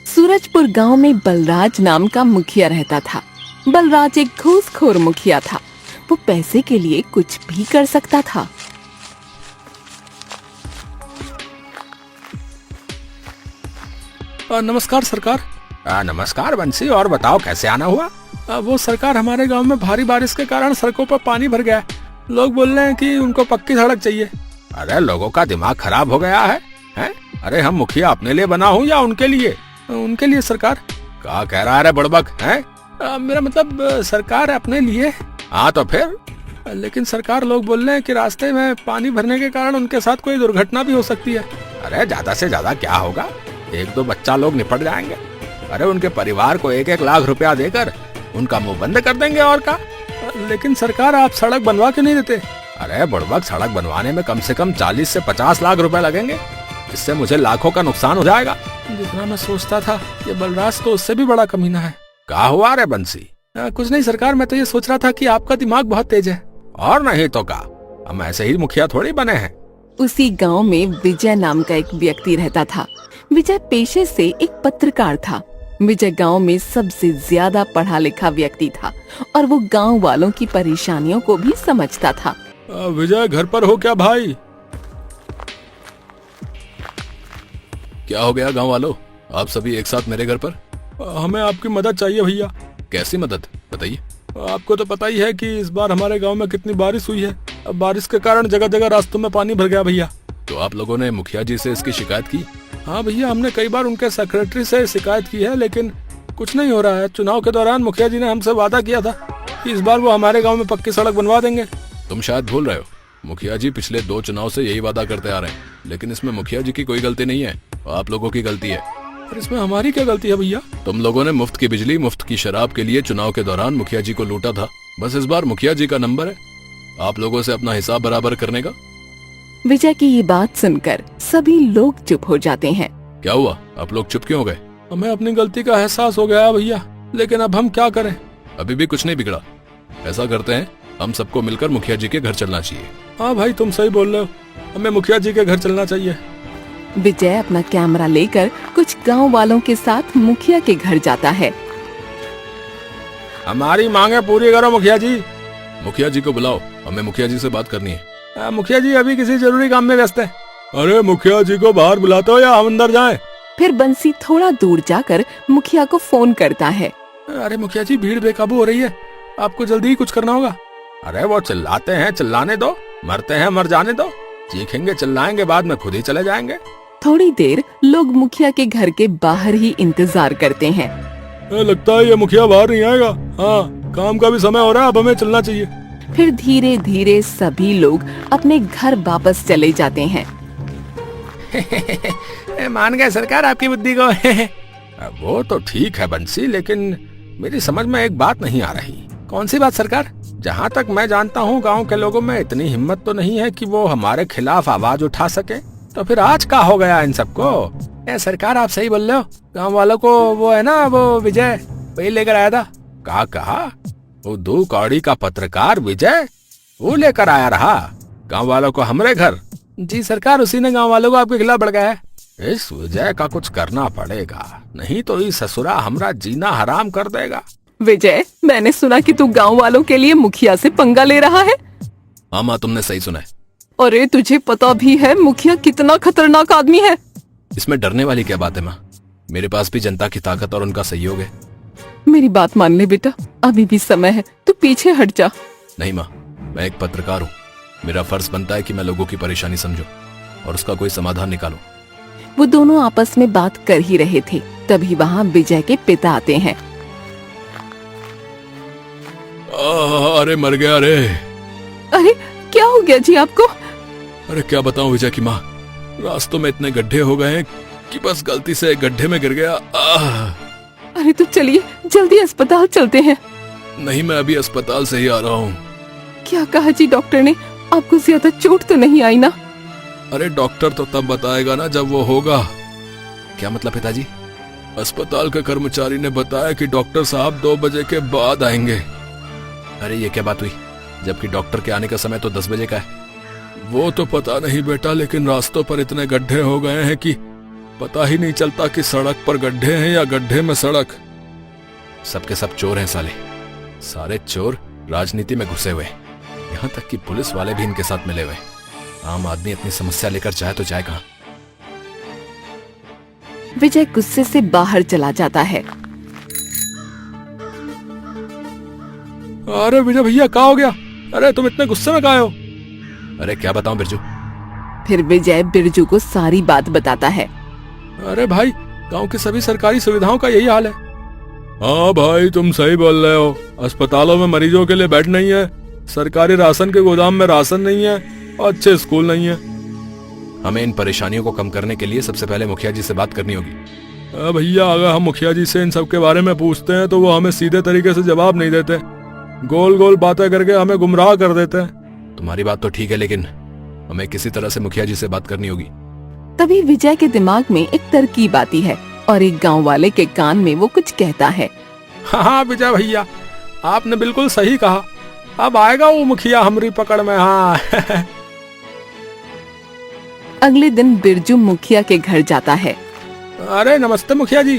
सूरजपुर गांव में बलराज नाम का मुखिया रहता था। बलराज एक घूसखोर मुखिया था। वो पैसे के लिए कुछ भी कर सकता था। नमस्कार सरकार। नमस्कार बंसी, और बताओ कैसे आना हुआ? वो सरकार, हमारे गांव में भारी बारिश के कारण सड़कों पर पानी भर गया है। लोग बोल रहे हैं कि उनको पक्की सड़क चाहिए। अरे लोगों का दिमाग खराब हो गया है, हैं? अरे हम मुखिया अपने लिए बना हूँ या उनके लिए? उनके लिए सरकार। क्या कह रहा है रे बुड़बक, हैं? मेरा मतलब सरकार अपने लिए। हाँ तो फिर? लेकिन सरकार, लोग बोल रहे हैं कि रास्ते में पानी भरने के कारण उनके साथ कोई दुर्घटना भी हो सकती है। अरे ज्यादा से ज्यादा क्या होगा, 1-2 बच्चा लोग निपट जाएंगे। अरे उनके परिवार को 1-1 लाख रुपया देकर उनका मुंह बंद कर देंगे, और क्या। लेकिन सरकार, आप सड़क बनवा क्यों नहीं देते? अरे बुड़बक, सड़क बनवाने में कम से कम 40 से 50 लाख रुपए लगेंगे। इससे मुझे लाखों का नुकसान हो जाएगा। जितना मैं सोचता था, ये बलराज तो उससे भी बड़ा कमीना है। क्या हुआ रे बंसी? कुछ नहीं सरकार, मैं तो ये सोच रहा था कि आपका दिमाग बहुत तेज है। और नहीं तो क्या, हम ऐसे ही मुखिया थोड़ी बने हैं। उसी गांव में विजय नाम का एक व्यक्ति रहता था। विजय पेशे से एक पत्रकार था। विजय गांव में सबसे ज्यादा पढ़ा लिखा व्यक्ति था और वो गांव वालों की परेशानियों को भी समझता था। विजय, घर पर हो क्या भाई? क्या हो गया गांव वालों, आप सभी एक साथ मेरे घर पर? हमें आपकी मदद चाहिए भैया। कैसी मदद, बताइए। आपको तो पता ही है कि इस बार हमारे गांव में कितनी बारिश हुई है। अब बारिश के कारण जगह जगह रास्तों में पानी भर गया भैया। तो आप लोगों ने मुखिया जी से इसकी शिकायत की? हाँ भैया, हमने कई बार उनके सेक्रेटरी से शिकायत की है, लेकिन कुछ नहीं हो रहा है। चुनाव के दौरान मुखिया जी ने हमसे वादा किया था कि इस बार वो हमारे गाँव में पक्की सड़क बनवा देंगे। तुम शायद भूल रहे हो, मुखिया जी पिछले 2 चुनाव से यही वादा करते आ रहे हैं। लेकिन इसमें मुखिया जी की कोई गलती नहीं है, आप लोगों की गलती है। और इसमें हमारी क्या गलती है भैया? तुम लोगों ने मुफ्त की बिजली, मुफ्त की शराब के लिए चुनाव के दौरान मुखिया जी को लूटा था। बस इस बार मुखिया जी का नंबर है आप लोगों से अपना हिसाब बराबर करने का। विजय की ये बात सुनकर सभी लोग चुप हो जाते हैं। क्या हुआ, आप लोग चुप क्यों हो गए? हमें अपनी गलती का एहसास हो गया है भैया, लेकिन अब हम क्या करें? अभी भी कुछ नहीं बिगड़ा। ऐसा करते हैं, हम सबको मिलकर मुखिया जी के घर चलना चाहिए। हाँ भाई, तुम सही बोल रहे हो, हमें मुखिया जी के घर चलना चाहिए। विजय अपना कैमरा लेकर कुछ गांव वालों के साथ मुखिया के घर जाता है। हमारी मांगे पूरी करो मुखिया जी। मुखिया जी को बुलाओ, हमें मुखिया जी से बात करनी है। मुखिया जी अभी किसी जरूरी काम में व्यस्त है। अरे मुखिया जी को बाहर बुलाते हो या हम अंदर जाएं? फिर बंसी थोड़ा दूर जाकर मुखिया को फोन करता है। अरे मुखिया जी, भीड़ बेकाबू हो रही है, आपको जल्दी ही कुछ करना होगा। अरे वो चिल्लाते हैं, चिल्लाने दो। मरते हैं, मर जाने दो। चीखेंगे चिल्लाएंगे, बाद में खुद ही चले जाएंगे। थोड़ी देर लोग मुखिया के घर के बाहर ही इंतजार करते हैं। लगता है ये मुखिया बाहर नहीं आएगा। हाँ, काम का भी समय हो रहा है, अब हमें चलना चाहिए। फिर धीरे धीरे सभी लोग अपने घर वापस चले जाते हैं। मान गए सरकार आपकी बुद्धि को। वो तो ठीक है बंसी, लेकिन मेरी समझ में एक बात नहीं आ रही। कौन सी बात सरकार? जहाँ तक मैं जानता हूँ, गांव के लोगों में इतनी हिम्मत तो नहीं है कि वो हमारे खिलाफ आवाज उठा सके। तो फिर आज क्या हो गया इन सबको? सरकार, आप सही बोल रहे हो। गांव वालों को वो है ना, वो विजय वही लेकर आया था। क्या कहा? वो 2 कौड़ी का पत्रकार विजय वो लेकर आया रहा गांव वालों को हमारे घर? जी सरकार, उसी ने गांव वालों को आपके खिलाफ भड़काया है। इस विजय का कुछ करना पड़ेगा, नहीं तो इस ससुरा हमारा जीना हराम कर देगा। विजय, मैंने सुना कि तू गांव वालों के लिए मुखिया से पंगा ले रहा है। हाँ माँ, तुमने सही सुना है। अरे तुझे पता भी है मुखिया कितना खतरनाक आदमी है? इसमें डरने वाली क्या बात है माँ? मेरे पास भी जनता की ताकत और उनका सहयोग है। मेरी बात मान ले बेटा, अभी भी समय है, तू पीछे हट जा। नहीं माँ, मैं एक पत्रकार हूँ। मेरा फर्ज बनता है कि मैं लोगों की परेशानी समझूं और उसका कोई समाधान निकालूं। वो दोनों आपस में बात कर ही रहे थे, तभी वहाँ विजय के पिता आते हैं। अरे मर गया रे। अरे क्या हो गया जी आपको? अरे क्या बताऊं विजय की माँ, रास्तों में इतने गड्ढे हो गए हैं कि बस गलती से गड्ढे में गिर गया। अरे तो चलिए जल्दी अस्पताल चलते हैं। नहीं, मैं अभी अस्पताल से ही आ रहा हूँ। क्या कहा जी डॉक्टर ने? आपको ज्यादा चोट तो नहीं आई ना? अरे डॉक्टर तो तब बताएगा ना जब वो होगा। क्या मतलब पिताजी? अस्पताल के कर्मचारी ने बताया कि डॉक्टर साहब 2 बजे के बाद आएंगे। अरे ये क्या बात हुई, जबकि डॉक्टर के आने का समय तो 10 बजे का है। वो तो पता नहीं बेटा, लेकिन रास्तों पर इतने गड्ढे हो गए हैं कि पता ही नहीं चलता कि सड़क पर गड्ढे हैं या गड्ढे में सड़क। सबके सब चोर हैं साले, सारे चोर राजनीति में घुसे हुए, यहाँ तक कि पुलिस वाले भी इनके साथ मिले हुए। आम आदमी अपनी समस्या लेकर जाए तो जाए कहाँ। विजय गुस्से से बाहर चला जाता है। अरे विजय भैया क्या हो गया? अरे तुम इतने गुस्से में काहे हो? अरे क्या बताऊं बिरजू। फिर विजय बिरजू को सारी बात बताता है। अरे भाई, गांव की सभी सरकारी सुविधाओं का यही हाल है। हाँ भाई, तुम सही बोल रहे हो। अस्पतालों में मरीजों के लिए बेड नहीं है, सरकारी राशन के गोदाम में राशन नहीं है और अच्छे स्कूल नहीं है। हमें इन परेशानियों को कम करने के लिए सबसे पहले मुखिया जी से बात करनी होगी। भैया, अगर हम मुखिया जी से इन सब के बारे में पूछते हैं तो वो हमें सीधे तरीके से जवाब नहीं देते, गोल गोल बातें करके हमें गुमराह कर देते हैं। तुम्हारी बात तो ठीक है, लेकिन हमें किसी तरह से मुखिया जी से बात करनी होगी। तभी विजय के दिमाग में एक तरकीब आती है और एक गांव वाले के कान में वो कुछ कहता है। हाँ विजय भैया, आपने बिल्कुल सही कहा। अब आएगा वो मुखिया हमारी पकड़ में। हाँ अगले दिन बिरजू मुखिया के घर जाता है। अरे नमस्ते मुखिया जी।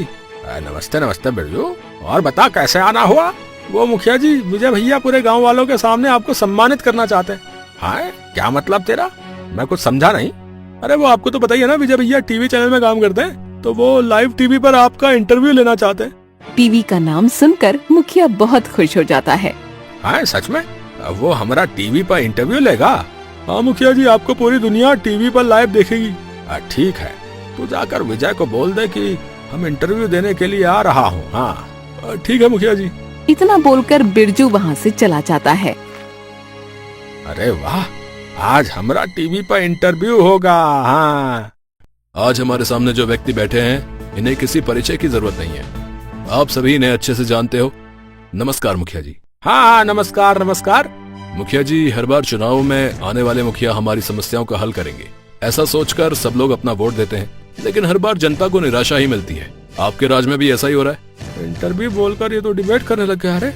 नमस्ते नमस्ते बिरजू, और बता कैसे आना हुआ? वो मुखिया जी, विजय भैया पूरे गांव वालों के सामने आपको सम्मानित करना चाहते हैं। हाँ, क्या मतलब तेरा? मैं कुछ समझा नहीं। अरे वो आपको तो बताइए ना, विजय भैया टीवी चैनल में काम करते हैं, तो वो लाइव टीवी पर आपका इंटरव्यू लेना चाहते हैं। टीवी का नाम सुनकर मुखिया बहुत खुश हो जाता है। हाँ सच में? अब वो हमारा टीवी पर इंटरव्यू लेगा? हाँ मुखिया जी, आपको पूरी दुनिया टीवी पर लाइव देखेगी। ठीक है, तू जाकर विजय को बोल दे कि हम इंटरव्यू देने के लिए आ रहा हूँ। हाँ ठीक है मुखिया जी। इतना बोलकर बिरजू वहाँ से चला जाता है। अरे वाह, आज हमारा टीवी पर इंटरव्यू होगा। हाँ, आज हमारे सामने जो व्यक्ति बैठे हैं, इन्हें किसी परिचय की जरूरत नहीं है। आप सभी इन्हें अच्छे से जानते हो। नमस्कार मुखिया जी। हाँ नमस्कार नमस्कार। मुखिया जी, हर बार चुनाव में आने वाले मुखिया हमारी समस्याओं का हल करेंगे, ऐसा सोचकर सब लोग अपना वोट देते हैं, लेकिन हर बार जनता को निराशा ही मिलती है। आपके राज में भी ऐसा ही हो रहा है? इंटरव्यू बोलकर ये तो डिबेट करने लग गया। अरे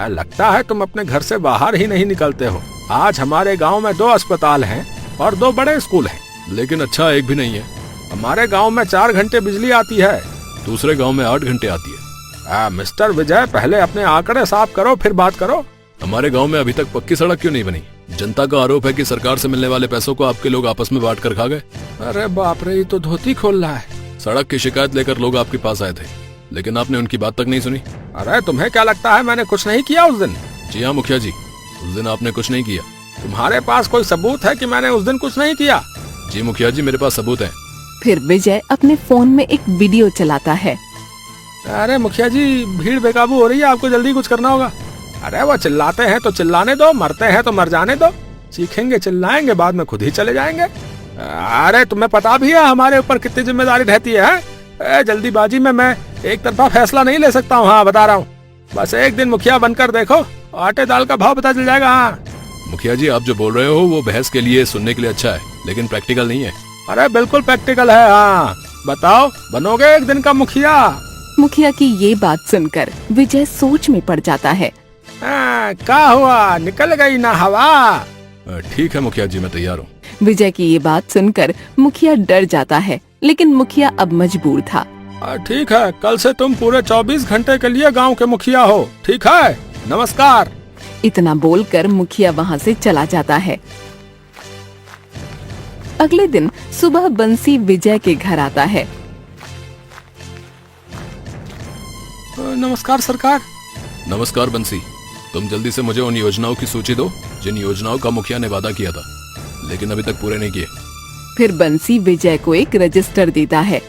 लगता है तुम अपने घर से बाहर ही नहीं निकलते हो। आज हमारे गांव में 2 अस्पताल हैं और 2 बड़े स्कूल हैं, लेकिन अच्छा एक भी नहीं है। हमारे गांव में 4 घंटे बिजली आती है, दूसरे गांव में 8 घंटे आती है। मिस्टर विजय, पहले अपने आंकड़े साफ करो फिर बात करो। हमारे गांव में अभी तक पक्की सड़क क्यों नहीं बनी? जनता का आरोप है कि सरकार से मिलने वाले पैसों को आपके लोग आपस में बांट कर खा गए। अरे बाप रे, ये तो धोती खोल रहा है। सड़क की शिकायत लेकर लोग आपके पास आए थे, लेकिन आपने उनकी बात तक नहीं सुनी। अरे तुम्हें क्या लगता है मैंने कुछ नहीं किया उस दिन? जी हाँ मुखिया जी, उस दिन आपने कुछ नहीं किया। तुम्हारे पास कोई सबूत है कि मैंने उस दिन कुछ नहीं किया? जी मुखिया जी, मेरे पास सबूत है। फिर विजय अपने फोन में एक वीडियो चलाता है। अरे मुखिया जी, भीड़ बेकाबू हो रही है, आपको जल्दी कुछ करना होगा। अरे वो चिल्लाते हैं तो चिल्लाने दो, मरते हैं तो मर जाने दो। चीखेंगे चिल्लाएंगे, बाद में खुद ही चले जाएंगे। अरे तुम्हें पता भी है हमारे ऊपर कितनी जिम्मेदारी रहती है। जल्दीबाजी में मैं एक तरफा फैसला नहीं ले सकता हूँ। हाँ बता रहा हूँ, बस एक दिन मुखिया बनकर देखो, आटे दाल का भाव पता चल जाएगा। हाँ मुखिया जी, आप जो बोल रहे हो वो बहस के लिए, सुनने के लिए अच्छा है, लेकिन प्रैक्टिकल नहीं है। अरे बिल्कुल प्रैक्टिकल है। हाँ बताओ, बनोगे एक दिन का मुखिया? मुखिया की ये बात सुनकर विजय सोच में पड़ जाता है। क्या हुआ, निकल गई ना हवा? ठीक है मुखिया जी, मैं तैयार हूँ। विजय की ये बात सुनकर मुखिया डर जाता है, लेकिन मुखिया अब मजबूर था। ठीक है, कल से तुम पूरे 24 घंटे के लिए गांव के मुखिया हो, ठीक है? नमस्कार। इतना बोलकर मुखिया वहाँ से चला जाता है। अगले दिन सुबह बंसी विजय के घर आता है। नमस्कार सरकार। नमस्कार बंसी, तुम जल्दी से मुझे उन योजनाओं की सूची दो जिन योजनाओं का मुखिया ने वादा किया था, लेकिन अभी तक पूरे नहीं किए। फिर बंसी विजय को एक रजिस्टर देता है।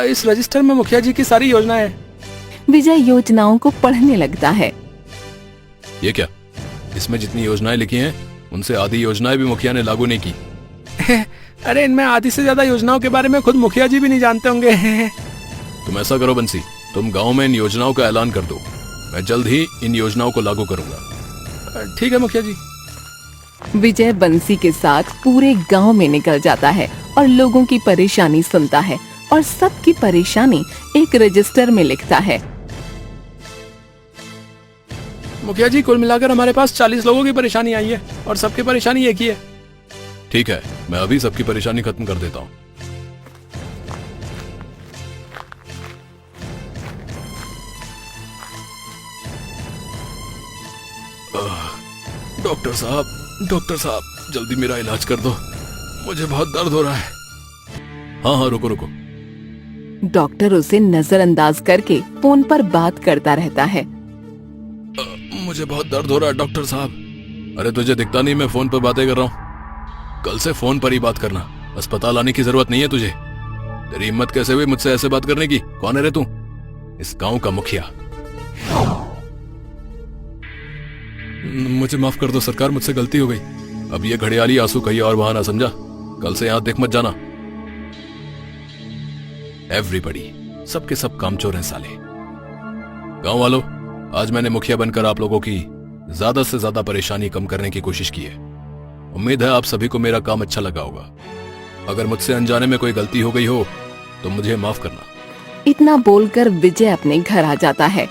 इस रजिस्टर में मुखिया जी की सारी योजनाएं हैं। विजय योजनाओं को पढ़ने लगता है। ये क्या? इसमें जितनी योजनाएं लिखी हैं, उनसे आधी योजनाएं भी मुखिया ने लागू नहीं की। अरे इनमें आधी से ज्यादा योजनाओं के बारे में खुद मुखिया जी भी नहीं जानते होंगे। तुम ऐसा करो बंसी, तुम गांव में इन योजनाओं का ऐलान कर दो, मैं जल्द ही इन योजनाओं को लागू करूंगा। ठीक है मुखिया जी। विजय बंसी के साथ पूरे गांव में निकल जाता है और लोगों की परेशानी सुनता है और सबकी परेशानी एक रजिस्टर में लिखता है। मुखिया जी, कुल मिलाकर हमारे पास 40 लोगों की परेशानी आई है और सबकी परेशानी एक ही है। ठीक है, मैं अभी सबकी परेशानी खत्म कर देता हूँ। डॉक्टर साहब जल्दी मेरा इलाज कर दो, मुझे बहुत दर्द हो रहा है। हाँ हाँ रुको रुको। डॉक्टर उसे नजरअंदाज करके फोन पर बात करता रहता है। मुझे बहुत दर्द हो रहा है डॉक्टर साहब। अरे तुझे दिखता नहीं मैं फोन पर बातें कर रहा हूँ? कल से फोन पर ही बात करना, अस्पताल आने की जरूरत नहीं है तुझे। तेरी हिम्मत कैसे हुई मुझसे ऐसे बात करने की? कौन है रे तू? इस गांव का मुखिया। मुझे माफ कर दो सरकार, मुझसे गलती हो गई। अब ये घड़ियाली आंसू कहीं और बहाना समझा। कल से यहां देख मत जाना। एवरीबॉडी, सबके सब कामचोर हैं साले। गांव वालों, आज मैंने मुखिया बनकर आप लोगों की ज्यादा से ज्यादा परेशानी कम करने की कोशिश की है। उम्मीद है आप सभी को मेरा काम अच्छा लगा होगा। अगर मुझसे अनजाने में कोई गलती हो गई हो तो मुझे माफ करना। इतना बोलकर विजय अपने घर आ जाता है।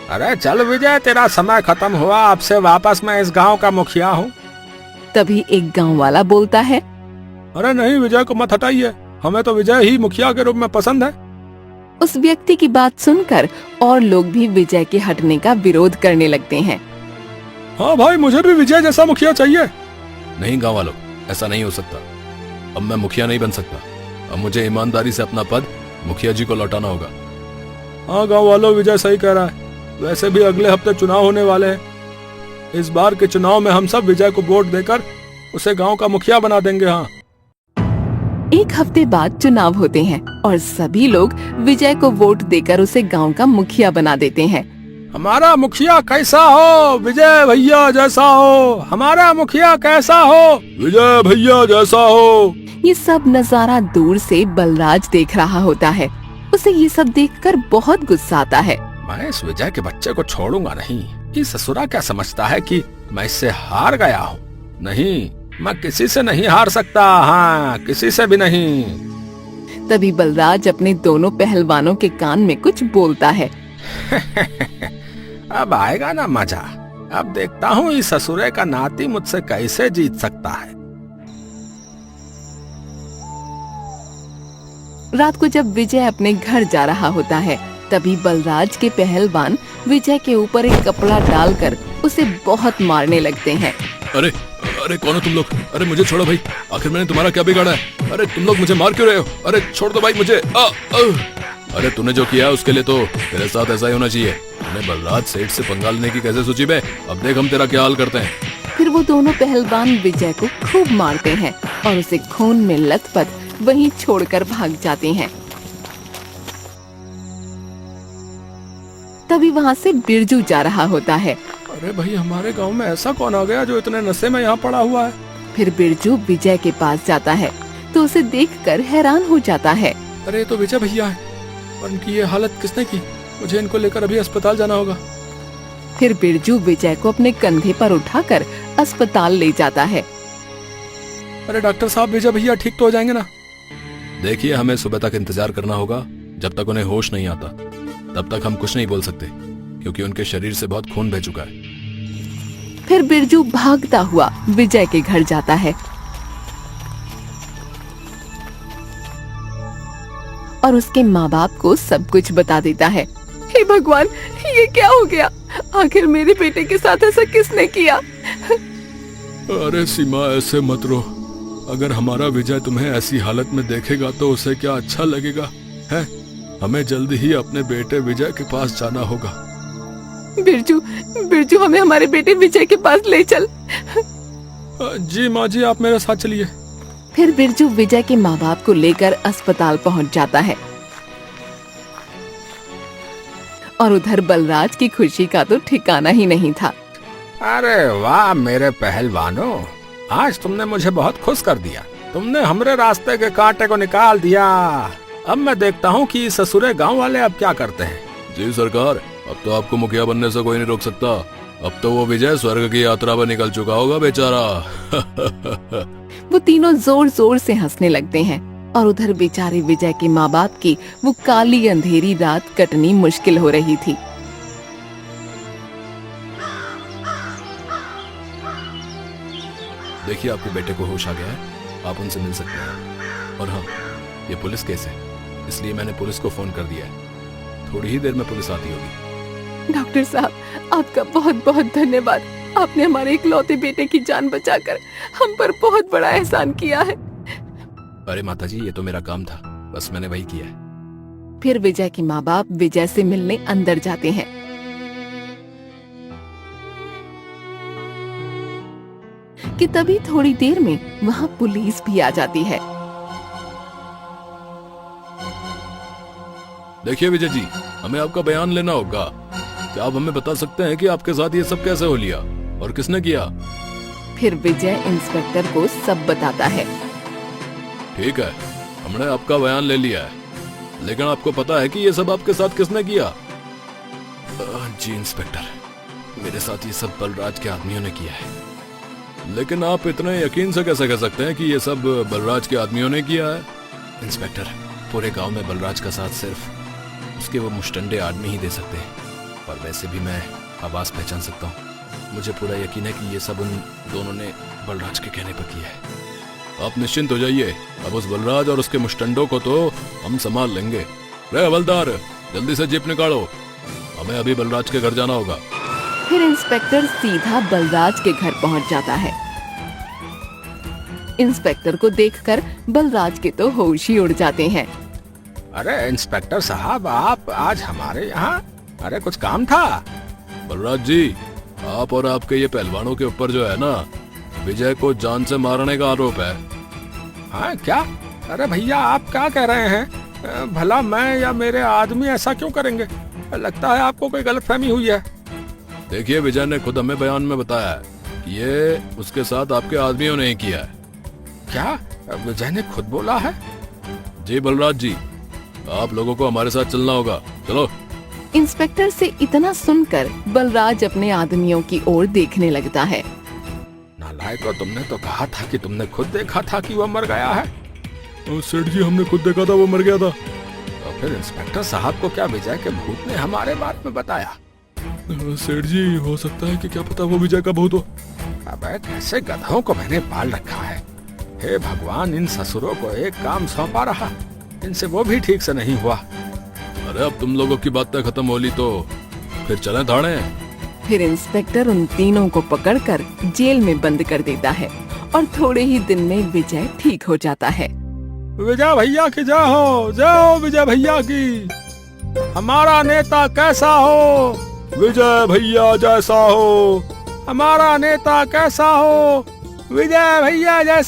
अरे चल विजय, तेरा समय खत्म हुआ, अब से वापस मैं इस गांव का मुखिया हूँ। तभी एक गांव वाला बोलता है। अरे नहीं, विजय को मत हटाइए, हमें तो विजय ही मुखिया के रूप में पसंद है। उस व्यक्ति की बात सुनकर और लोग भी विजय के हटने का विरोध करने लगते हैं। हाँ भाई, मुझे भी विजय जैसा मुखिया चाहिए। नहीं गांव वालों, ऐसा नहीं हो सकता। अब मैं मुखिया नहीं बन सकता। अब मुझे ईमानदारी से अपना पद मुखिया जी को लौटाना होगा। हाँ गांव वालों, विजय सही कह रहा है। वैसे भी अगले हफ्ते चुनाव होने वाले हैं। इस बार के चुनाव में हम सब विजय को वोट देकर उसे गांव का मुखिया बना देंगे। हाँ, एक हफ्ते बाद चुनाव होते हैं और सभी लोग विजय को वोट देकर उसे गांव का मुखिया बना देते हैं। हमारा मुखिया कैसा हो? विजय भैया जैसा हो। हमारा मुखिया कैसा हो? विजय भैया जैसा हो। ये सब नजारा दूर से बलराज देख रहा होता है। उसे ये सब देखकर बहुत गुस्सा आता है। मैं इस विजय के बच्चे को छोड़ूंगा नहीं। ये ससुरा क्या समझता है कि मैं इससे हार गया हूँ? नहीं, मैं किसी से नहीं हार सकता। हाँ, किसी से भी नहीं। तभी बलराज अपने दोनों पहलवानों के कान में कुछ बोलता है। अब आएगा ना मजा। अब देखता हूँ इस ससुरे का नाती मुझसे कैसे जीत सकता है। रात को जब विजय अपने घर जा रहा होता है, तभी बलराज के पहलवान विजय के ऊपर एक कपड़ा डालकर उसे बहुत मारने लगते हैं। अरे अरे कौन हो तुम लोग? अरे मुझे छोड़ो भाई, आखिर मैंने तुम्हारा क्या बिगाड़ा है? अरे तुम लोग मुझे मार क्यों रहे हो? अरे छोड़ दो भाई मुझे। अरे तूने जो किया उसके लिए तो तेरे साथ ऐसा ही होना चाहिए। तूने बलराज सेठ से पंगा लेने की कैसे सोची बे? अब देख हम तेरा क्या हाल करते हैं। फिर वो दोनों पहलवान विजय को खूब मारते हैं और उसे खून में लथपथ वहीं छोड़कर भाग जाते हैं। तभी वहाँ से बिरजू जा रहा होता है। अरे भाई, हमारे गांव में ऐसा कौन आ गया जो इतने नशे में यहाँ पड़ा हुआ है? फिर बिरजू विजय के पास जाता है तो उसे देखकर हैरान हो जाता है। अरे ये तो विजय भैया है, और इनकी ये हालत किसने की? मुझे इनको लेकर अभी अस्पताल जाना होगा। फिर बिरजू विजय को अपने कंधे पर उठाकर अस्पताल ले जाता है। अरे डॉक्टर साहब, विजय भैया ठीक तो हो जाएंगे ना? देखिए, हमें सुबह तक इंतजार करना होगा। जब तक उन्हें होश नहीं आता तब तक हम कुछ नहीं बोल सकते, क्योंकि उनके शरीर से बहुत खून बह चुका है। फिर बिरजू भागता हुआ विजय के घर जाता है और उसके माँ बाप को सब कुछ बता देता है। हे भगवान, ये क्या हो गया? आखिर मेरे बेटे के साथ ऐसा किसने किया? अरे सीमा, ऐसे मत रो। अगर हमारा विजय तुम्हें ऐसी हालत में देखेगा तो उसे क्या अच्छा लगेगा? है, हमें जल्द ही अपने बेटे विजय के पास जाना होगा। बिरजू, बिरजू, हमें हमारे बेटे विजय के पास ले चल। जी माँ जी, आप मेरे साथ चलिए। फिर बिरजू विजय के माँ बाप को लेकर अस्पताल पहुँच जाता है और उधर बलराज की खुशी का तो ठिकाना ही नहीं था। अरे वाह मेरे पहलवानों, आज तुमने मुझे बहुत खुश कर दिया। तुमने हमरे रास्ते के कांटे को निकाल दिया। अब मैं देखता हूँ कि ससुरे गांव वाले अब क्या करते हैं। जी सरकार, अब तो आपको मुखिया बनने से कोई नहीं रोक सकता। अब तो वो विजय स्वर्ग की यात्रा पर निकल चुका होगा बेचारा। वो तीनों जोर जोर से हंसने लगते हैं और उधर बेचारे विजय के माँ बाप की वो काली अंधेरी रात कटनी मुश्किल हो रही थी। देखिए आपके बेटे को होश आ गया है, आप उनसे मिल सकते हैं। और हाँ, ये पुलिस केस है, इसलिए मैंने पुलिस को फोन कर दिया है। थोड़ी ही देर में पुलिस आती होगी। डॉक्टर साहब, आपका बहुत बहुत धन्यवाद। आपने हमारे इकलौते बेटे की जान बचाकर हम पर बहुत बड़ा एहसान किया है। अरे माताजी, ये तो मेरा काम था, बस मैंने वही किया है। फिर विजय के माँ बाप विजय से मिलने अंदर जाते हैं। कि तभी थोड़ी देर में वहाँ पुलिस भी आ जाती है। देखिए विजय जी, हमें आपका बयान लेना होगा। क्या आप हमें बता सकते हैं कि आपके साथ ये सब कैसे हो लिया और किसने किया? फिर विजय इंस्पेक्टर को सब बताता है। ठीक है, हमने आपका बयान ले लिया है, लेकिन आपको पता है कि ये सब आपके साथ किसने किया? जी इंस्पेक्टर, मेरे साथ ये सब बलराज के आदमियों ने किया है। लेकिन आप इतने यकीन से कैसे कह सकते हैं कि ये सब बलराज के आदमियों ने किया है? इंस्पेक्टर, पूरे गांव में बलराज का साथ सिर्फ उसके वो मुश्तंडे आदमी ही दे सकते हैं, और वैसे भी मैं आवाज पहचान सकता हूँ। मुझे पूरा यकीन है कि ये सब उन दोनों ने बलराज के कहने पर किया है। आप निश्चिंत हो जाइए, अब उस बलराज और उसके मुश्तंडों को तो हम संभाल लेंगे। रे हवलदार, जल्दी से जीप निकालो, हमें अभी बलराज के घर जाना होगा। फिर इंस्पेक्टर सीधा बलराज के घर पहुंच जाता है। इंस्पेक्टर को देखकर बलराज के तो होश ही उड़ जाते हैं। अरे इंस्पेक्टर साहब, आप आज हमारे यहाँ? अरे कुछ काम था? बलराज जी, आप और आपके ये पहलवानों के ऊपर जो है ना, विजय को जान से मारने का आरोप है। हाँ क्या? अरे भैया, आप क्या कह रहे हैं? भला मैं या मेरे आदमी ऐसा क्यों करेंगे? लगता है आपको कोई गलतफहमी हुई है। देखिए, विजय ने खुद हमें बयान में बताया है कि ये उसके साथ आपके आदमियों ने ही किया है। क्या विजय ने खुद बोला है? जी बलराज जी, आप लोगों को हमारे साथ चलना होगा, चलो। इंस्पेक्टर से इतना सुनकर बलराज अपने आदमियों की ओर देखने लगता है। नालायको, तुमने तो कहा था कि तुमने खुद देखा था कि वह मर गया है। सेठ जी, हमने खुद देखा था वो मर गया था। तो फिर इंस्पेक्टर साहब को क्या विजय के भूत ने हमारे बारे में बताया? सेठ जी, हो सकता है कि क्या पता वो विजय का भूत हो। अबे कैसे गधों को मैंने पाल रखा है। हे भगवान, इन ससुरों को एक काम सौंपा रहा, इनसे वो भी ठीक से नहीं हुआ। अरे अब तुम लोगों की बातें खत्म हो ली तो फिर चलें थाने। फिर इंस्पेक्टर उन तीनों को पकड़कर जेल में बंद कर देता है और थोड़े ही दिन में विजय ठीक हो जाता है। विजय भैया की जय हो, जय हो विजय भैया की। हमारा नेता कैसा हो? विजय भैया जैसा हो। हमारा नेता कैसा हो? विजय भैया जैसा